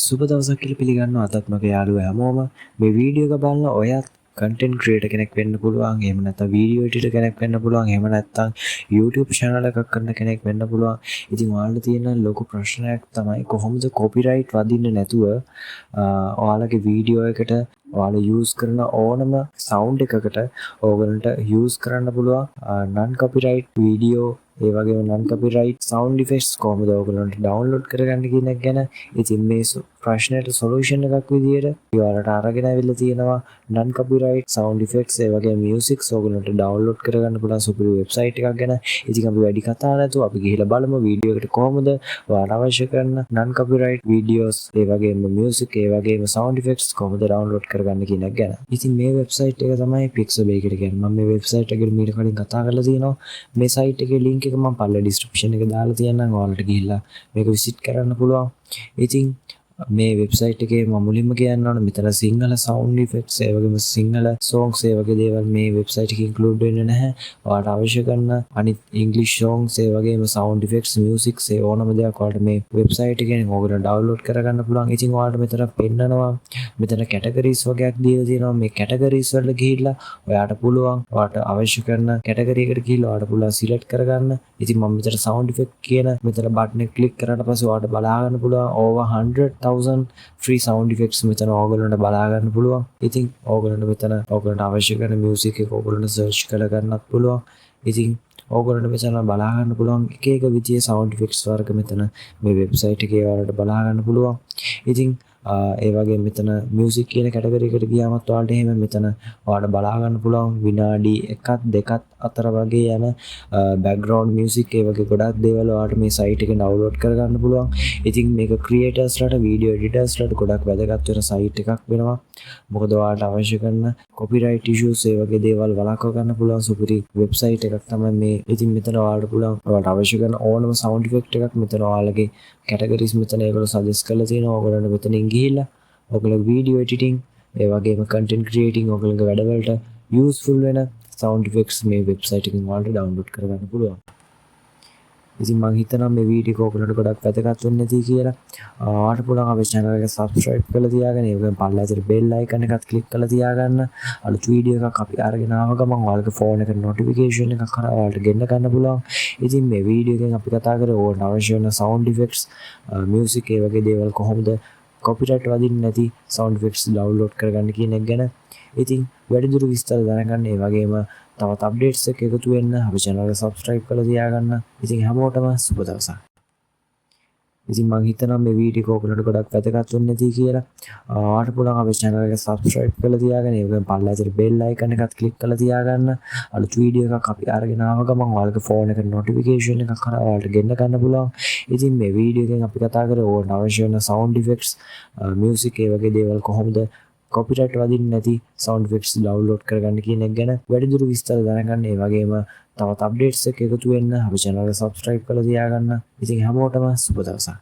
සුබ දවසක් කියලා පිළිගන්නවා අදත් මගේ යාළුවෝ හැමෝම මේ වීඩියෝ එක බලන ඔයත් කන්ටෙන්ට් ක්‍රියේටර් කෙනෙක් වෙන්න පුළුවන්. එහෙම නැත්නම් වීඩියෝ එඩිටර් කෙනෙක් වෙන්න පුළුවන්. එහෙම නැත්නම් YouTube channel එකක් කරන කෙනෙක් වෙන්න පුළුවන්. ඉතින් ඔයාලට තියෙන ලොකු ප්‍රශ්නයක් තමයි කොහොමද කොපිරයිට් වදින්නේ නැතුව ඔයාලගේ වීඩියෝ එකට ඔයාලා යූස් කරන ඕනම සවුන්ඩ් එකකට ඕගලන්ට යූස් කරන්න පුළුවන් non copyright වීඩියෝ ඒ වගේම non copyright sound effects කොහොමද ඔයගොල්ලන්ට ඩවුන්ලෝඩ් කරගන්න කියන එක ගැන ඉතින් මේ ප්‍රශ්නයට සොලියුෂන් එකක් විදියට ඔයාලට අරගෙන අවිල්ලා තියෙනවා non copyright sound effects ඒ වගේ music ඔයගොල්ලන්ට ඩවුන්ලෝඩ් කරගන්න පුළුවන් සුපිරි වෙබ්සයිට් එකක් ගැන. ඉතින් අපි වැඩි කතා නැතුව අපි ගිහිල්ලා බලමු වීඩියෝ එකට කොහොමද ඔයාලට අවශ්‍ය කරන non copyright videos ඒ වගේම music ඒ වගේම sound effects කොහොමද ඩවුන්ලෝඩ් කරගන්න කියන එක ගැන. ඉතින් මේ වෙබ්සයිට් එක තමයි Pixabay කියලා කියන්නේ. මම මේ වෙබ්සයිට් එකට මීට කලින් කතා කරලා තියෙනවා. මේ සයිට් එකේ link එක මම පල්ල ඩිස්ක්‍රිප්ෂන් එක දාලා තියන්නම් ඔයාලට ගිහිල්ලා මේක විසිට් කරන්න පුළුවන්. ඉතින් මේ වෙබ්සයිට් එකේ මම මුලින්ම කියන්න ඕන මෙතන සිංහල sound effects ඒ වගේම සිංහල songs ඒ වගේ දේවල් මේ වෙබ්සයිට් එකේ include වෙන්නේ නැහැ. ඔයාලට අවශ්‍ය කරන අනිත් English songs ඒ වගේම sound effects music ඒ ඕනම දෙයක් ඔයාලට මේ වෙබ්සයිට් එකෙන් ඔයගොල්ලෝ ඩවුන්ලෝඩ් කරගන්න පුළුවන්. ඉතින් ඔයාලට මෙතන පෙන්නනවා මෙතන categories වගේක් දීලා තියෙනවා. මේ categories වලට ගිහිල්ලා ඔයාලට පුළුවන් ඔයාලට අවශ්‍ය කරන category එකට ගිහිල්ලා ඔයාලට පුළුවන් select කරගන්න. ඉතින් මම මෙතන sound effect කියන මෙතන button එක click කරාට පස්සේ ඔයාලට බලා ගන්න පුළුවන් over 100,000 free sound effects මෙතන ඕගොල්ලන්ට බලා ගන්න පුළුවන්. ඉතින් ඕගොල්ලන්ට මෙතන ඕගොල්ලන්ට අවශ්‍ය කරන music එක ඕගොල්ලන්ට search කරලා ගන්නත් පුළුවන්. ඉතින් ඕගොල්ලන්ට මෙතන බලා ගන්න පුළුවන් එක එක විදිහේ sound effects වර්ග මෙතන මේ වෙබ්සයිට් එකේ ඔයාලට බලා ගන්න පුළුවන්. ඉතින් ඒ වගේ මෙතන music කියන කැටගරි එකට ගියාමත් ඔයාලට එහෙම මෙතන ඔයාලට බලා ගන්න පුළුවන් විනාඩි 1ක් 2ක් අතර වගේ යන background music ඒ වගේ ගොඩක් දේවල් ඔයාලට මේ site එකෙන් download කරගන්න පුළුවන්. ඉතින් මේක creators ලට video editors ලට ගොඩක් වැදගත් වෙන site එකක් වෙනවා. මොකද ඔයාලට අවශ්‍ය කරන copyright issues ඒ වගේ දේවල් වළක්ව ගන්න පුළුවන් සුපිරි website එකක් තමයි මේ. ඉතින් මෙතන ඔයාලට පුළුවන් ඔයාලට අවශ්‍ය කරන ඕනම sound effect එකක් මෙතන ඔයාලගේ categories මෙතන ඒගොල්ලෝ suggest කරලා තියෙනවා. ඔයගොල්ලන්ට මෙතනින් ගිහිල්ලා ඔයගොල්ලෝ video editing ඒ වගේම content creating ඔයගොල්ලෝගේ වැඩවලට useful වෙන sound effects මේ වෙබ්සයිට් එකෙන් ඔයාලට download කරගන්න පුළුවන්. ඉතින් මම හිතනවා මේ වීඩියෝ එක ඔයගොල්ලන්ට ගොඩක් වැදගත් වෙන්න ඇති කියලා. ඔයාලට පුළුවන් අපේ channel එක subscribe කරලා තියාගන්න. ඒ වගේම පල්ලෙහා තියෙන bell icon එකත් click කරලා තියාගන්න. අලුත් වීඩියෝ එකක් අපි අරගෙන ආව ගමන් ඔයාලගේ phone එකට notification එකක් කරා ඔයාලට ගෙන්න ගන්න පුළුවන්. ඉතින් මේ වීඩියෝ එකෙන් අපි කතා කරේ ඕන අවශ්‍ය වෙන sound effects, music ඒ වගේ දේවල් කොහොමද copyright වදින්නේ නැති sound effects download කරගන්න කියන එක ගැන. ඉතින් වැඩිදුර විස්තර දැනගන්න ඒ වගේම තවත් අප්ඩේට්ස් එක එකතු වෙන්න අපේ channel එක subscribe කරලා තියාගන්න. ඉතින් හැමෝටම සුබ දවසක්. ඉතින් මම හිතනවා මේ වීඩියෝ එක ඔයගොල්ලන්ට ගොඩක් වැදගත් වෙන්න ඇති කියලා. ඔයාලට පුළුවන් අපේ channel එක subscribe කරලා තියාගන්න. ඒ වගේම පල්ලෙහා තියෙන bell icon එකත් click කරලා තියාගන්න. අලුත් වීඩියෝ එකක් අපි අරගෙන ආව ගමන් ඔයාලගේ phone එකට notification එකක් කරා ඔයාලට ගෙන්න ගන්න පුළුවන්. ඉතින් මේ වීඩියෝ එකෙන් අපි කතා කරේ ඕන අවශ්‍ය වෙන sound effects, music ඒ වගේ දේවල් කොහොමද copyright වදින්නේ නැති sound effects download කරගන්න කියන එක ගැන වැඩිදුර විස්තර දැනගන්න. ඒ වගේම තවත් අප්ඩේට්ස් එක එකතු වෙන්න අපේ channel එක subscribe කරලා තියාගන්න. ඉතින් හැමෝටම සුබ දවසක්.